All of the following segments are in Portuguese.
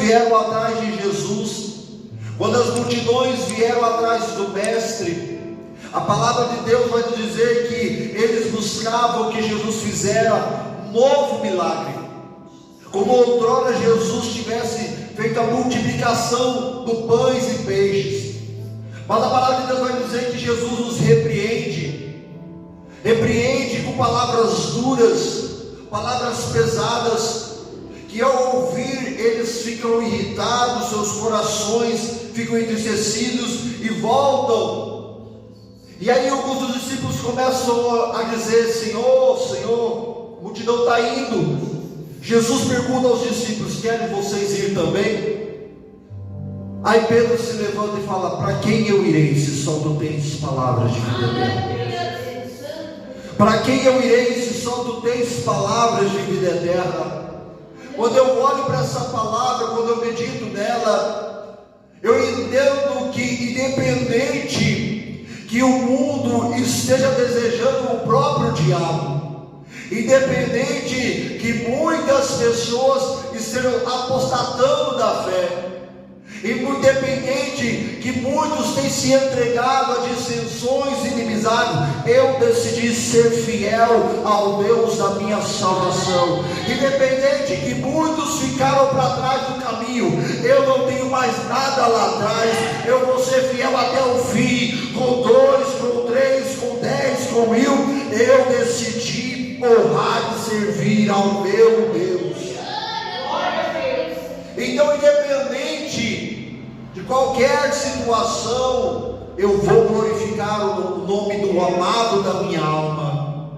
vieram atrás de Jesus, quando as multidões vieram atrás do Mestre, a palavra de Deus vai nos dizer que eles buscavam que Jesus fizera um novo milagre, como outrora Jesus tivesse feito a multiplicação do pães e peixes. Mas a palavra de Deus vai dizer que Jesus nos repreende com palavras duras, palavras pesadas, que ao ouvir eles ficam irritados, seus corações ficam entristecidos e voltam. E aí alguns dos discípulos começam a dizer: Senhor, Senhor, a multidão está indo. Jesus pergunta aos discípulos: querem vocês ir também? Aí Pedro se levanta e fala: para quem eu irei, se só tu tens palavras de vida eterna? Para quem eu irei, se só tu tens palavras de vida eterna? Quando eu olho para essa palavra, quando eu medito nela, eu entendo que independente que o mundo esteja desejando o próprio diabo, independente que muitas pessoas estejam apostatando da fé, independente que muitos têm se entregado a dissensões e inimizades, eu decidi ser fiel ao Deus da minha salvação. Independente que muitos ficaram para trás do caminho, eu não tenho mais nada lá atrás, eu vou ser fiel até o fim, com 2, com 3, com 10, com 1000, eu decidi honrar e servir ao meu Deus. Então, independente de qualquer situação, eu vou glorificar o nome do amado da minha alma.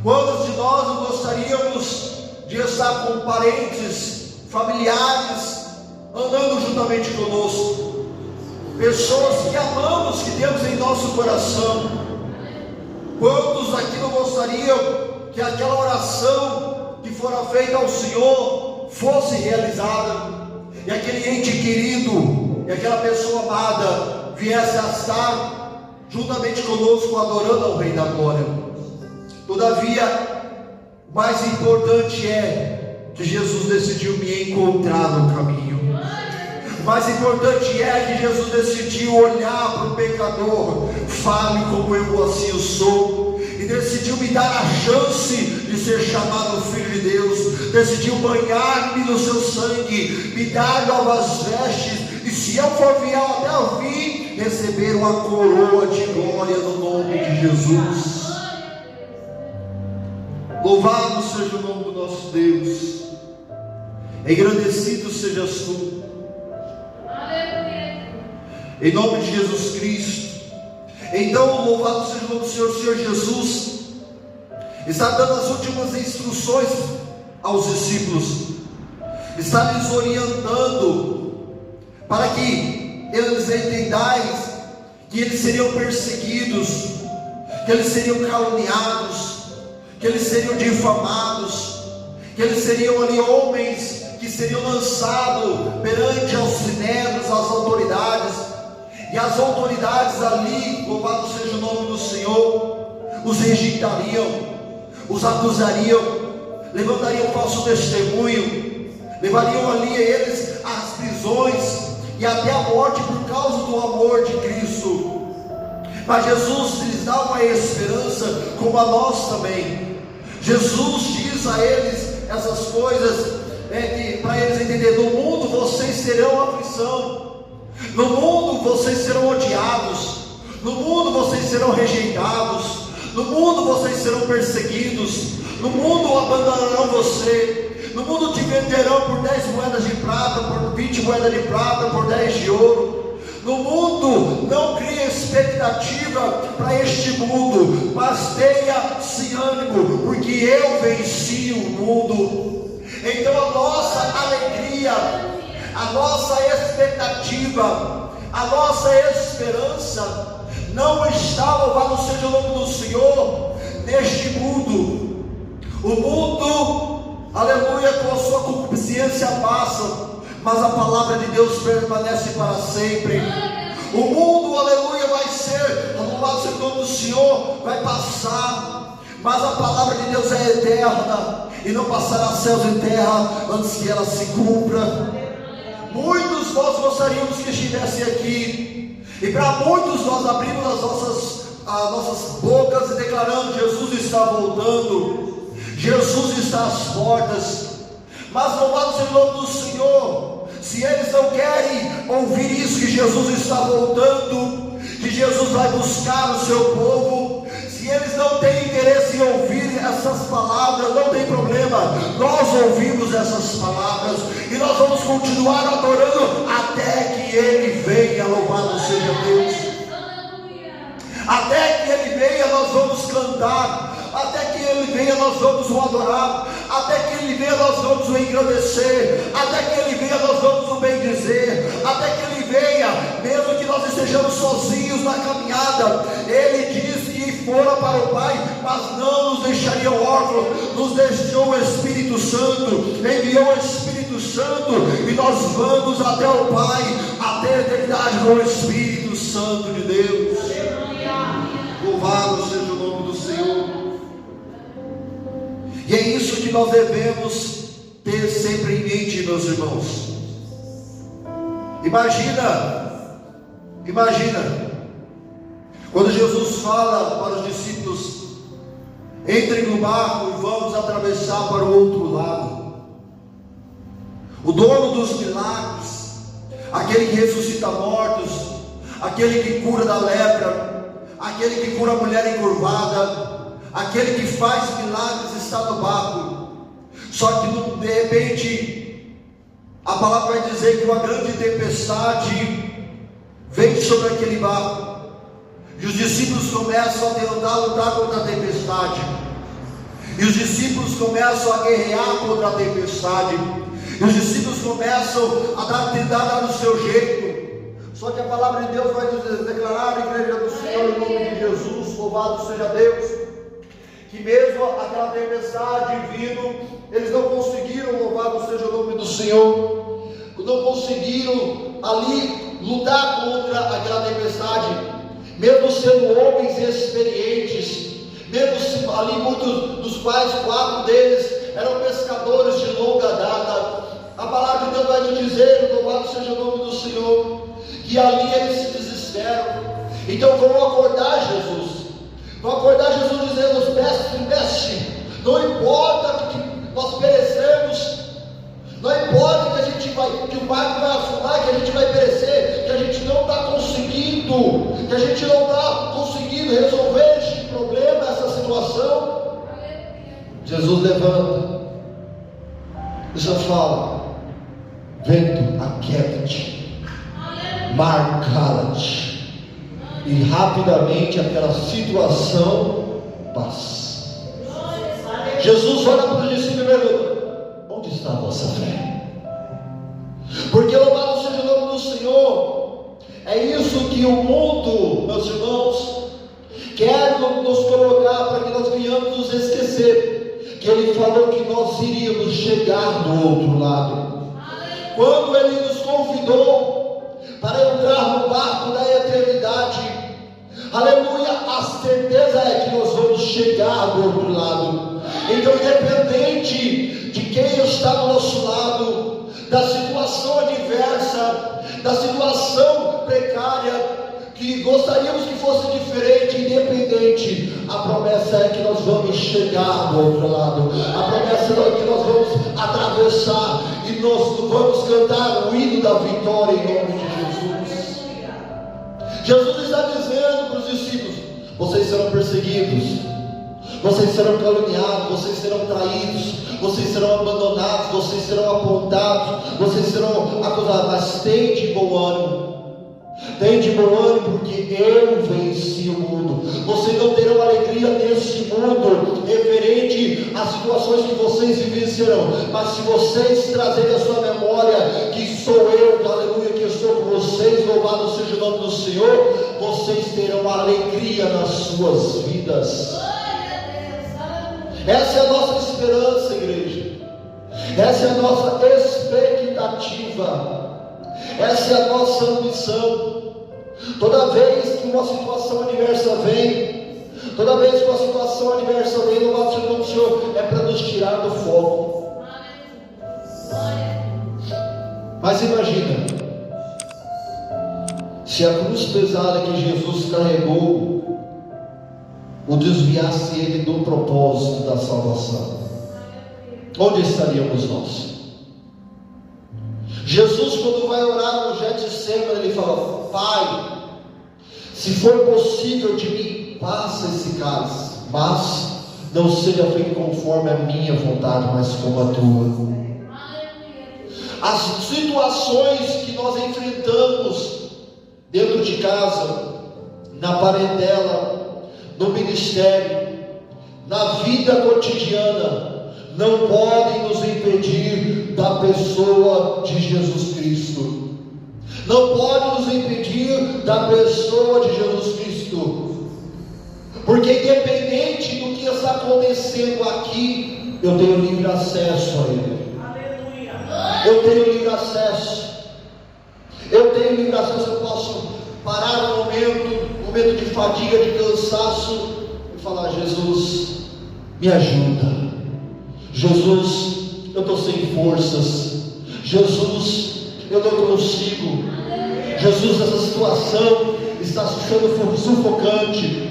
Quantos de nós não gostaríamos de estar com parentes, familiares, andando juntamente conosco, pessoas que amamos, que temos em nosso coração? Quantos aqui não gostariam que aquela oração que fora feita ao Senhor fosse realizada, e aquele ente querido, e aquela pessoa amada viesse a estar juntamente conosco adorando ao Rei da Glória? Todavia, o mais importante é que Jesus decidiu me encontrar no caminho. O mais importante é que Jesus decidiu olhar para o pecador, fale como eu assim eu sou, e decidiu me dar a chance de ser chamado Filho de Deus, decidiu banhar-me no seu sangue, me dar novas vestes, e se eu for fiel até o fim, receber uma coroa de glória no nome de Jesus. Louvado seja o nome do nosso Deus, engrandecido sejas tu, em nome de Jesus Cristo. Então, louvado seja o nome do Senhor. O Senhor Jesus está dando as últimas instruções aos discípulos, está lhes orientando para que eles entendais que eles seriam perseguidos, que eles seriam caluniados, que eles seriam difamados, que eles seriam ali homens que seriam lançados perante aos sinédrios, às autoridades, e as autoridades ali, louvado seja o nome do Senhor, os rejeitariam, os acusariam, levantariam falso testemunho, levariam ali eles às prisões e até a morte por causa do amor de Cristo. Mas Jesus lhes dá uma esperança, como a nós também. Jesus diz a eles essas coisas, que para eles entenderem: no mundo vocês terão aflição, no mundo vocês serão odiados, no mundo vocês serão rejeitados, no mundo vocês serão perseguidos, no mundo abandonarão você, no mundo te venderão por 10 moedas de prata, por 20 moedas de prata, por 10 de ouro. No mundo, não crie expectativa para este mundo, mas tenha-se ânimo, porque eu venci o mundo. Então a nossa alegria, a nossa expectativa, a nossa esperança não está, louvado seja o nome do Senhor, neste mundo. O mundo, aleluia, com a sua concupiscência passa, mas a palavra de Deus permanece para sempre. O mundo, aleluia, vai ser, louvado seja o nome do Senhor, vai passar, mas a palavra de Deus é eterna, e não passará céus e terra antes que ela se cumpra. Muitos nós gostaríamos que estivessem aqui, e para muitos nós abrimos as nossas bocas e declarando: Jesus está voltando, Jesus está às portas. Mas louvado seja o nome do Senhor. Se eles não querem ouvir isso, que Jesus está voltando, que Jesus vai buscar o seu povo, se eles não têm interesse em ouvir essas palavras, não tem problema, nós ouvimos essas palavras e nós vamos continuar adorando até que Ele venha. Louvado seja Deus. Até que Ele venha, nós vamos cantar. Até que Ele venha, nós vamos o adorar. Até que Ele venha, nós vamos o engrandecer. Até que Ele venha, nós vamos o bendizer. Até que Ele venha, mesmo que nós estejamos sozinhos na caminhada, Ele diz que fora para o Pai, mas não nos deixaria órfãos. Nos deixou o Espírito Santo, enviou o Espírito Santo, e nós vamos até o Pai, até a eternidade com o Espírito Santo de Deus. Louvado seja o nome do Senhor. E é isso que nós devemos ter sempre em mente, meus irmãos. Imagina, quando Jesus fala para os discípulos: entrem no barco e vamos atravessar para o outro lado. O dono dos milagres, aquele que ressuscita mortos, aquele que cura da lepra, aquele que cura a mulher encurvada, aquele que faz milagres, está no barco. Só que de repente a palavra vai dizer que uma grande tempestade vem sobre aquele barco, e os discípulos começam a lutar contra a tempestade, e os discípulos começam a guerrear contra a tempestade, e os discípulos começam a tentar dar o seu jeito. Só que a palavra de Deus vai declarar, a igreja do Senhor, em nome de Jesus, louvado seja Deus, que mesmo aquela tempestade vindo, eles não conseguiram, louvado seja o nome do Senhor, não conseguiram ali lutar contra aquela tempestade, mesmo sendo homens experientes, mesmo ali muitos dos quais 4 deles eram pescadores de longa data. A palavra de Deus vai nos dizer, louvado seja o nome do Senhor, que ali eles se desesperam. Então vão acordar Jesus, dizendo: mestre, não importa que nós perecemos, não importa que o barco vai afundar, que a gente vai perecer, que a gente não está conseguindo resolver este problema, essa situação. Jesus levanta e já fala: vento, aquieta-te, mar, cala-te. E rapidamente aquela situação passa. Jesus olha para os discípulos e pergunta: onde está a vossa fé? Porque louvado seja o nome do Senhor, é isso que o mundo, meus irmãos, quer nos colocar para que nós venhamos nos esquecer que Ele falou que nós iríamos chegar do outro lado. Quando Ele nos convidou para entrar no barco da eternidade, aleluia, a certeza é que nós vamos chegar do outro lado. Então, independente de quem está do nosso lado, da situação adversa, da situação precária, que gostaríamos que fosse diferente, independente, a promessa é que nós vamos chegar do outro lado. A promessa é que nós vamos atravessar e nós vamos cantar o hino da vitória em nome de Jesus. Jesus está dizendo para os discípulos: vocês serão perseguidos, vocês serão caluniados, vocês serão traídos, vocês serão abandonados, vocês serão apontados, vocês serão acusados, mas tem de bom ânimo. Tem de bom ânimo, porque eu venci o mundo. Vocês não terão alegria nesse mundo referente às situações que vocês vivenciarão, mas se vocês trazerem a sua memória que sou eu, aleluia, que estou com vocês, louvado seja o nome do Senhor, vocês terão alegria nas suas vidas. Essa é a nossa esperança, igreja. Essa é a nossa expectativa. Essa é a nossa ambição. Toda vez que uma situação adversa vem, louvado seja o nome do Senhor, é para nos tirar do foco. Mas imagina, se a cruz pesada que Jesus carregou o desviasse ele do propósito da salvação, onde estaríamos nós? Jesus, quando vai orar no Getsemane, ele fala: Pai, se for possível de mim, passa esse cálice, mas não seja feito conforme a minha vontade, mas como a tua. As situações que nós enfrentamos dentro de casa, na parentela, no ministério, na vida cotidiana, não podem nos impedir da pessoa de Jesus Cristo. Não pode nos impedir da pessoa de Jesus Cristo, porque independente do que está acontecendo aqui, eu tenho livre acesso a Ele. Eu tenho livre acesso. Eu tenho livre acesso. Eu posso parar um momento de fadiga, de cansaço, e falar: Jesus, me ajuda. Jesus, eu estou sem forças. Jesus, eu não consigo. Jesus, essa situação está sendo sufocante.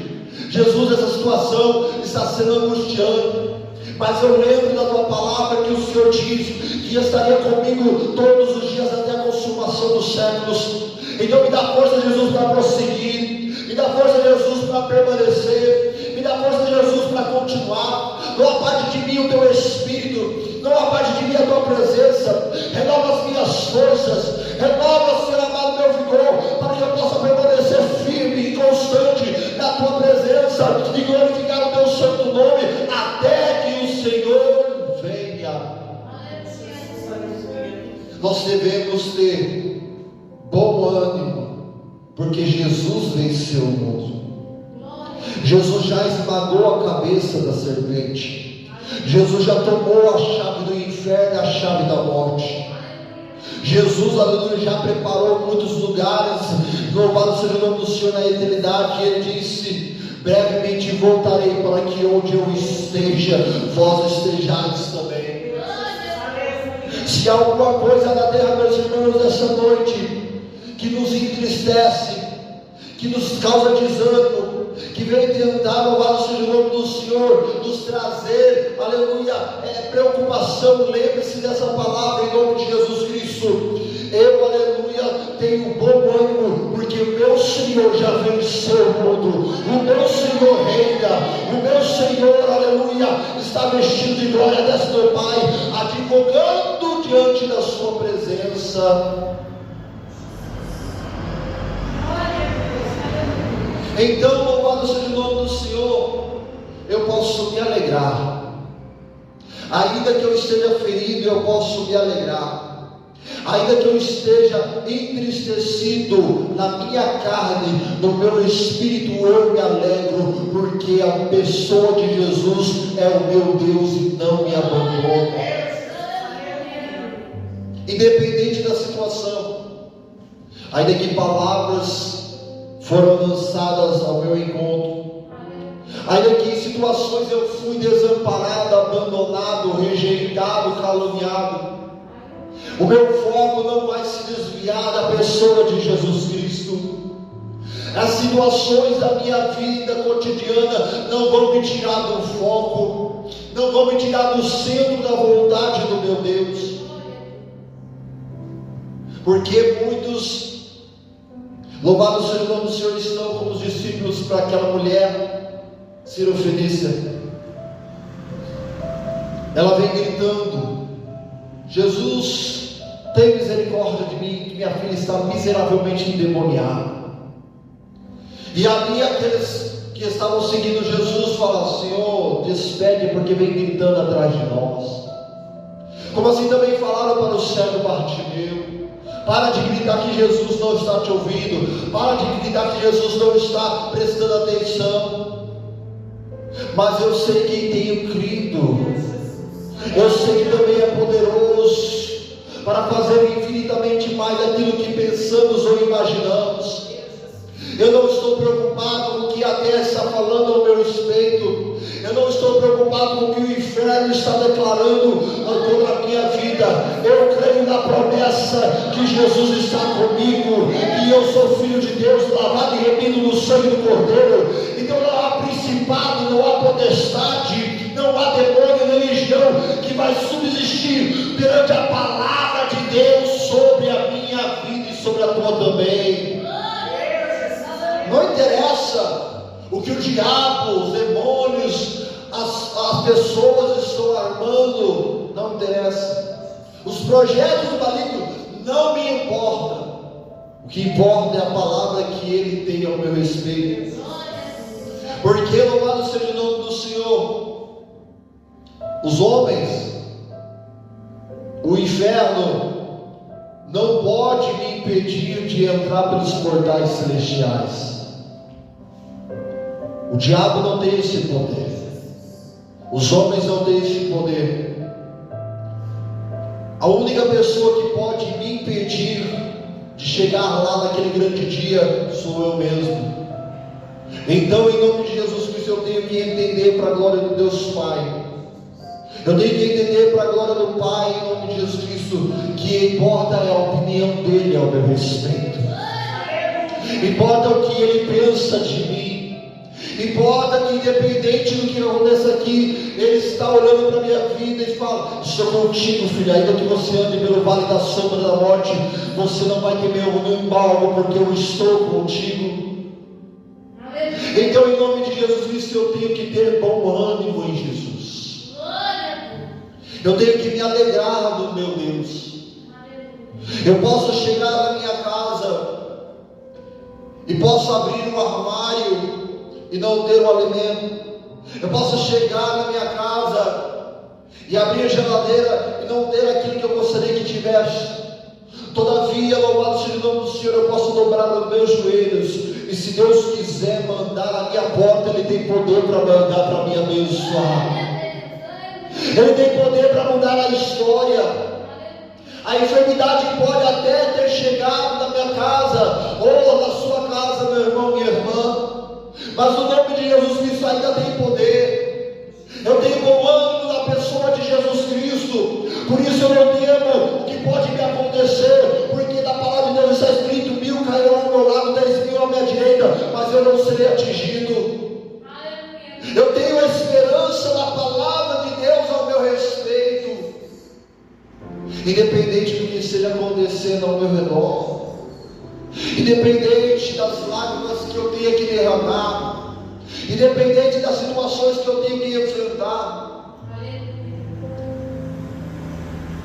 Jesus, essa situação está sendo angustiante. Mas eu lembro da tua palavra que o Senhor diz que estaria comigo todos os dias até a consumação dos séculos. Então me dá força, Jesus, para prosseguir. Me dá força, Jesus, para permanecer. Me dá força, Jesus, para continuar. Não aparte de mim o teu Espírito. Não aparte de mim a tua presença. Renova as minhas forças. Renova, Senhor amado, meu vigor, para que eu possa permanecer firme e constante na tua presença e glorificar o teu santo nome até que o Senhor venha. Nós devemos ter bom ânimo, porque Jesus venceu o mundo. Jesus já esmagou a cabeça da serpente. Jesus já tomou a chave do inferno e a chave da morte. Jesus, aleluia, já preparou muitos lugares. Louvado seja o nome do Senhor na eternidade. E Ele disse: brevemente voltarei, para que onde eu esteja, vós estejais também. Se há alguma coisa na terra, meus irmãos, essa noite que nos entristece, que nos causa desânimo, que vem tentar, louvado seja o nome do Senhor, nos trazer, aleluia, preocupação, lembre-se dessa palavra em nome de Jesus Cristo. Eu, aleluia, tenho bom ânimo, porque o meu Senhor já venceu o mundo, o meu Senhor reina, o meu Senhor, aleluia, está vestido de glória desse meu Pai, advogando diante da sua presença. Então, louvado seja o nome do Senhor, eu posso me alegrar. Ainda que eu esteja ferido, eu posso me alegrar. Ainda que eu esteja entristecido na minha carne, no meu espírito eu me alegro, porque a pessoa de Jesus é o meu Deus e não me abandona. Independente da situação, ainda que palavras foram lançadas ao meu encontro, ainda que em situações eu fui desamparado, abandonado, rejeitado, caluniado, o meu foco não vai se desviar da pessoa de Jesus Cristo. As situações da minha vida cotidiana não vão me tirar do foco, não vão me tirar do centro da vontade do meu Deus, porque muitos, louvado seja o nome do Senhor, estão como os discípulos para aquela mulher sirofenícia. Ela vem gritando: Jesus, tem misericórdia de mim, que minha filha está miseravelmente endemoniada. E ali aqueles que estavam seguindo Jesus falam: Senhor, despede, porque vem gritando atrás de nós. Como assim também falaram para o cego Bartimeu: para de gritar que Jesus não está te ouvindo, para de gritar que Jesus não está prestando atenção. Mas eu sei quem tenho crido, eu sei que também é poderoso para fazer infinitamente mais daquilo que pensamos ou imaginamos. Eu não estou preocupado com o que a terra está falando ao meu respeito. Eu não estou preocupado com o que o inferno está declarando contra a minha vida. Eu creio na promessa que Jesus está comigo, que eu sou filho de Deus, lavado e remido no sangue do Cordeiro. Então não há principado, não há potestade, não há demônio nem legião que vai subsistir perante a palavra de Deus sobre a minha vida e sobre a tua também. Não interessa o que o diabo, os demônios, as pessoas estão armando, não interessa. Os projetos do maligno não me importam. O que importa é a palavra que ele tem ao meu respeito. Porque, louvado seja o nome do Senhor, os homens, o inferno não pode me impedir de entrar pelos portais celestiais. O diabo não tem esse poder. Os homens não têm esse poder. A única pessoa que pode me impedir de chegar lá naquele grande dia sou eu mesmo. Então, em nome de Jesus Cristo, eu tenho que entender para a glória do Deus Pai. Eu tenho que entender para a glória do Pai, em nome de Jesus Cristo, que importa é a opinião dele ao meu respeito. Importa o que ele pensa de mim. Importa que, independente do que aconteça aqui, ele está olhando para a minha vida e fala: estou contigo, filho. Ainda que você ande pelo vale da sombra da morte, você não vai temer nenhum mal, porque eu estou contigo. Então, em nome de Jesus Cristo, eu tenho que ter bom ânimo em Jesus. Eu tenho que me alegrar do meu Deus. Eu posso chegar na minha casa e posso abrir um armário e não ter o alimento. Eu posso chegar na minha casa e abrir a geladeira e não ter aquilo que eu gostaria que tivesse. Todavia, louvado seja o nome do Senhor, eu posso dobrar os meus joelhos, e se Deus quiser mandar a minha porta, Ele tem poder para mandar para me abençoar. Ele tem poder para mudar a história. A enfermidade pode até ter chegado na minha casa, ou na sua casa, meu irmão, minha irmã, mas o nome de Jesus Cristo ainda tem poder. Eu tenho bom ânimo na pessoa de Jesus Cristo. Por isso eu não temo o que pode me acontecer, porque na palavra de Deus está escrito: 1000 cairão ao meu lado, 10.000 à minha direita, mas eu não serei atingido. Eu tenho esperança na palavra de Deus ao meu respeito, independente do que esteja acontecendo ao meu redor, independente das lágrimas que eu tenha que derramar, independente das situações que eu tenho que enfrentar.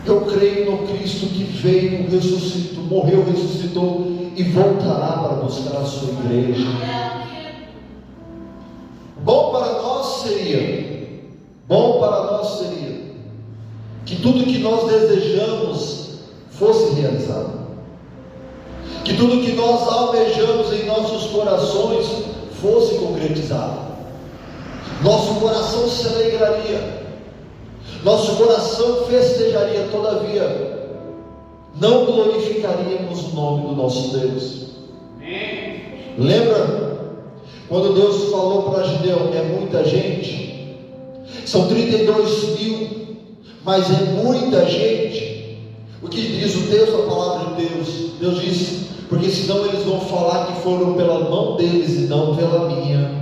Eu creio no Cristo que veio, ressuscitou, morreu, ressuscitou e voltará para buscar a sua igreja. Bom para nós seria que tudo que nós desejamos fosse realizado, que tudo que nós almejamos em nossos corações fosse concretizado. Nosso coração se alegraria, nosso coração festejaria. Todavia, não glorificaríamos o nome do nosso Deus. Lembra quando Deus falou para Gideão: é muita gente, são 32.000, mas é muita gente. O que diz o texto, a palavra de Deus? Deus disse: porque senão eles vão falar que foram pela mão deles e não pela minha.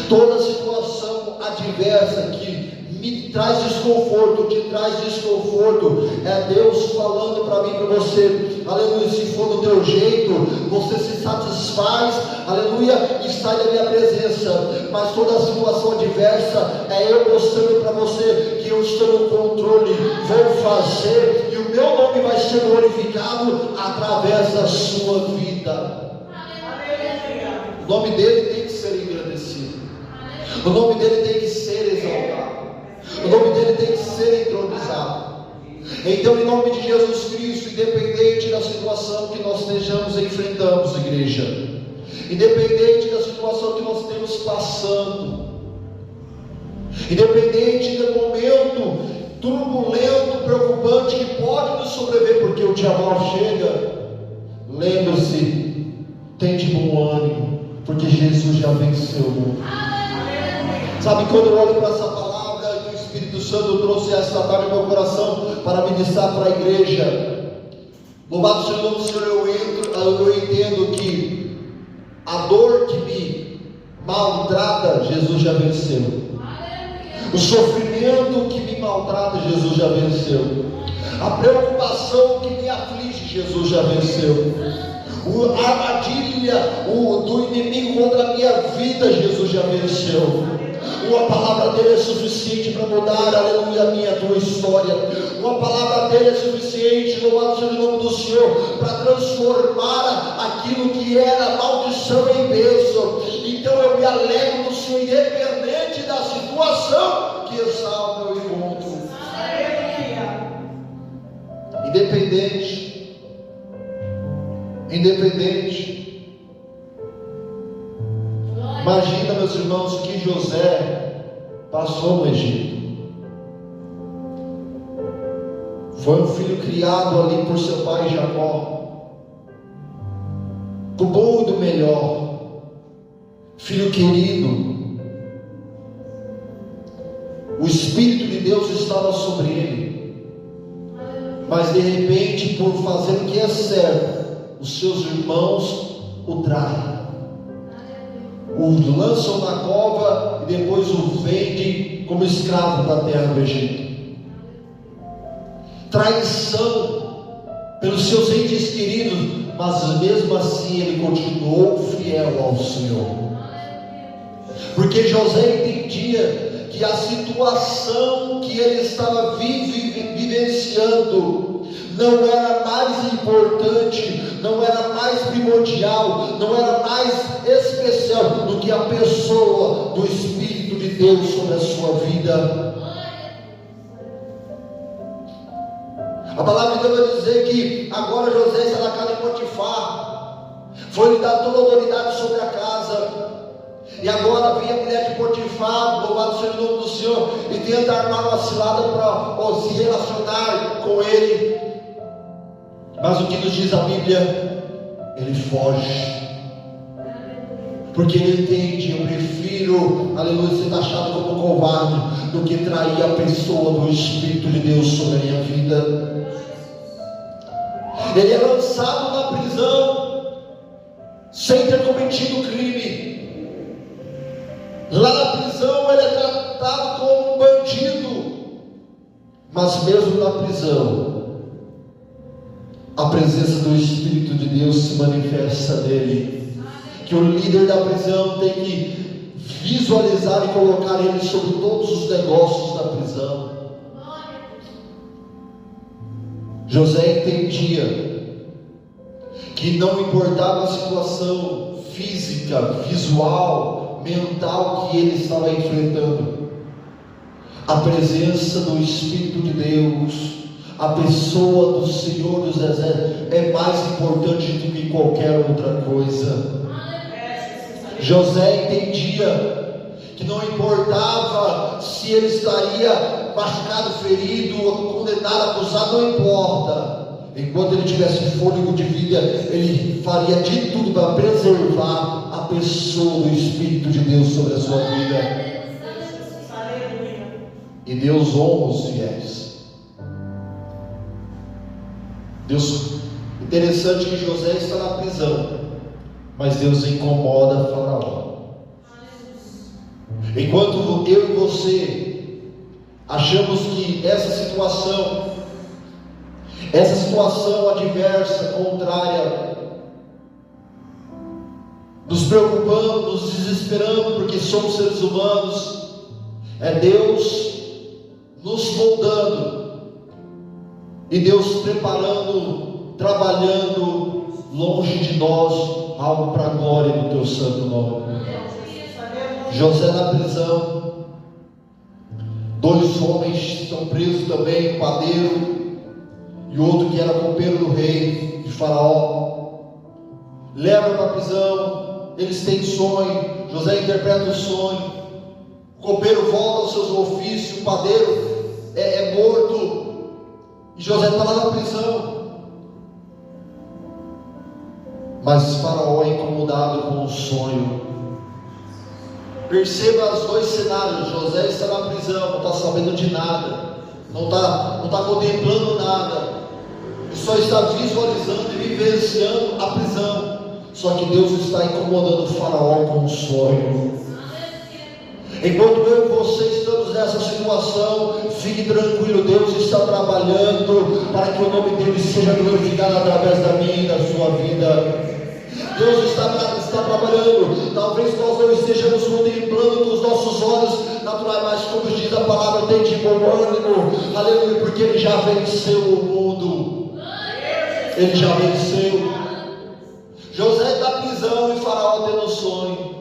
Toda situação adversa que me traz desconforto, te traz desconforto, é Deus falando para mim, para você: aleluia, se for do teu jeito, você se satisfaz, aleluia, e sai da minha presença. Mas toda situação adversa é eu mostrando para você que eu estou no controle, vou fazer, e o meu nome vai ser glorificado através da sua vida. O nome dele tem que ser engrandecido, o nome dele tem que ser exaltado, o nome dele tem que ser entronizado. Então, em nome de Jesus Cristo, independente da situação que nós estejamos enfrentando, igreja, independente da situação que nós estamos passando, independente do momento turbulento, preocupante que pode nos sobreviver, porque o diabo chega, lembre-se Tem de bom ânimo, porque Jesus já venceu o mundo. Sabe, quando eu olho para essa palavra que o Espírito Santo trouxe esta tarde no meu coração para ministrar para a igreja, louvado seja o nome do Senhor, eu entendo que a dor que me maltrata, Jesus já venceu. O sofrimento que me maltrata, Jesus já venceu. A preocupação que me aflige, Jesus já venceu. A armadilha do inimigo contra a minha vida, Jesus já venceu. Uma palavra dele é suficiente para mudar, aleluia, a minha tua história. Uma palavra dele é suficiente, louvado seja o nome do Senhor, para transformar aquilo que era maldição em bênção. Então eu me alegro no Senhor, independente da situação que está ao meu encontro. Independente. Imagina, meus irmãos, o que José passou no Egito. Foi um filho criado ali por seu pai Jacó, do bom e do melhor, filho querido. O Espírito de Deus estava sobre ele, mas de repente, por fazer o que é certo, os seus irmãos o traem, o lançam na cova e depois o vendem como escravo para a terra do Egito. Traição pelos seus entes queridos, mas mesmo assim ele continuou fiel ao Senhor, porque José entendia que a situação que ele estava vivenciando não era mais importante, não era mais primordial, não era mais especial do que a pessoa do Espírito de Deus sobre a sua vida. A palavra de Deus vai dizer que agora José está na casa de Potifar, foi-lhe dar toda a autoridade sobre a casa, e agora vem a mulher de Potifar, louvado seja o nome do Senhor, e tenta armar uma cilada para se relacionar com ele. Mas o que nos diz a Bíblia? Ele foge, porque ele entende: eu prefiro, aleluia, ser taxado como covarde do que trair a pessoa do Espírito de Deus sobre a minha vida. Ele é lançado na prisão sem ter cometido crime. Lá na prisão ele é tratado como um bandido, mas mesmo na prisão a presença do Espírito de Deus se manifesta nele, que o líder da prisão tem que visualizar e colocar ele sobre todos os negócios da prisão. José entendia que não importava a situação física, visual, mental que ele estava enfrentando, a presença do Espírito de Deus, a pessoa do Senhor dos Exércitos é mais importante do que qualquer outra coisa. José entendia que não importava se ele estaria machucado, ferido, condenado, acusado, não importa. Enquanto ele tivesse fôlego de vida, ele faria de tudo para preservar a pessoa do Espírito de Deus sobre a sua vida. E Deus honra os fiéis. Deus, interessante que José está na prisão, mas Deus incomoda Faraó. Enquanto eu e você achamos que essa situação adversa, contrária, nos preocupando, nos desesperando, porque somos seres humanos, é Deus nos moldando, e Deus preparando, trabalhando longe de nós algo para a glória do teu santo nome. José na prisão, dois homens estão presos também, um padeiro e outro que era copeiro do rei de Faraó. Levam para a prisão, eles têm sonho, José interpreta o sonho, o copeiro volta aos seus ofícios, o padeiro é morto, e José está lá na prisão. Mas Faraó é incomodado incomodado com o sonho. Perceba os dois cenários. José está na prisão, não está sabendo de nada, não está contemplando nada, ele só está visualizando e vivenciando a prisão. Só que Deus está incomodando o faraó com um sonho. Enquanto eu e você estamos nessa situação, fique tranquilo, Deus está trabalhando para que o nome dele seja glorificado através da minha e da sua vida. Deus está trabalhando. Talvez nós não estejamos contemplando com os nossos olhos naturais, mas como diz a palavra, tem de bom ânimo, aleluia, porque Ele já venceu o mundo. Ele já venceu. José da prisão e Faraó tendo sonho.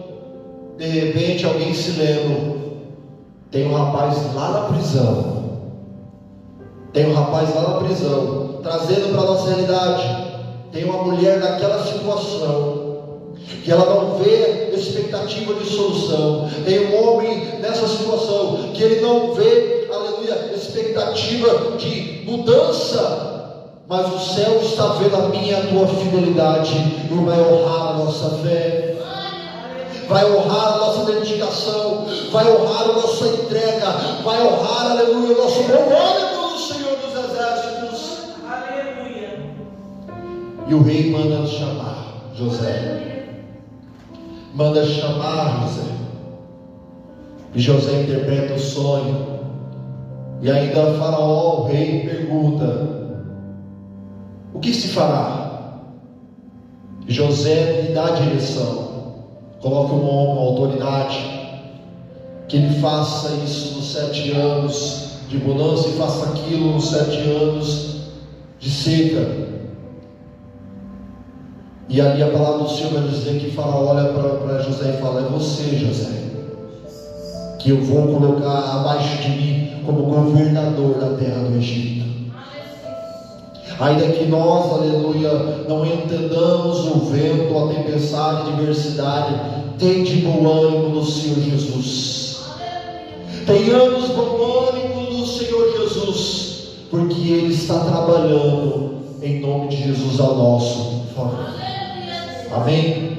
De repente alguém se lembra: tem um rapaz lá na prisão. Tem um rapaz lá na prisão. Trazendo para a nossa realidade, tem uma mulher naquela situação que ela não vê expectativa de solução. Tem um homem nessa situação que ele não vê, aleluia, expectativa de mudança. Mas o céu está vendo a minha e a tua fidelidade e vai honrar a nossa fé, vai honrar a nossa dedicação, vai honrar a nossa entrega, vai honrar, aleluia, o nosso bom ânimo do Senhor dos Exércitos. Aleluia. E o rei manda chamar José. Manda chamar José. E José interpreta o sonho. E ainda Faraó, o rei, pergunta: o que se fará? José lhe dá a direção. Coloca um homem, uma autoridade, que ele faça isso nos 7 anos de bonança e faça aquilo nos 7 anos de seca. E ali a palavra do Senhor vai dizer que Faraó olha para José e fala: é você, José, que eu vou colocar abaixo de mim como governador da terra do Egito. Ainda que nós, aleluia, não entendamos o vento, a tempestade, a adversidade, tem de bom ânimo no Senhor Jesus. Tenhamos bom ânimo no Senhor Jesus, porque Ele está trabalhando em nome de Jesus ao nosso favor. Amém?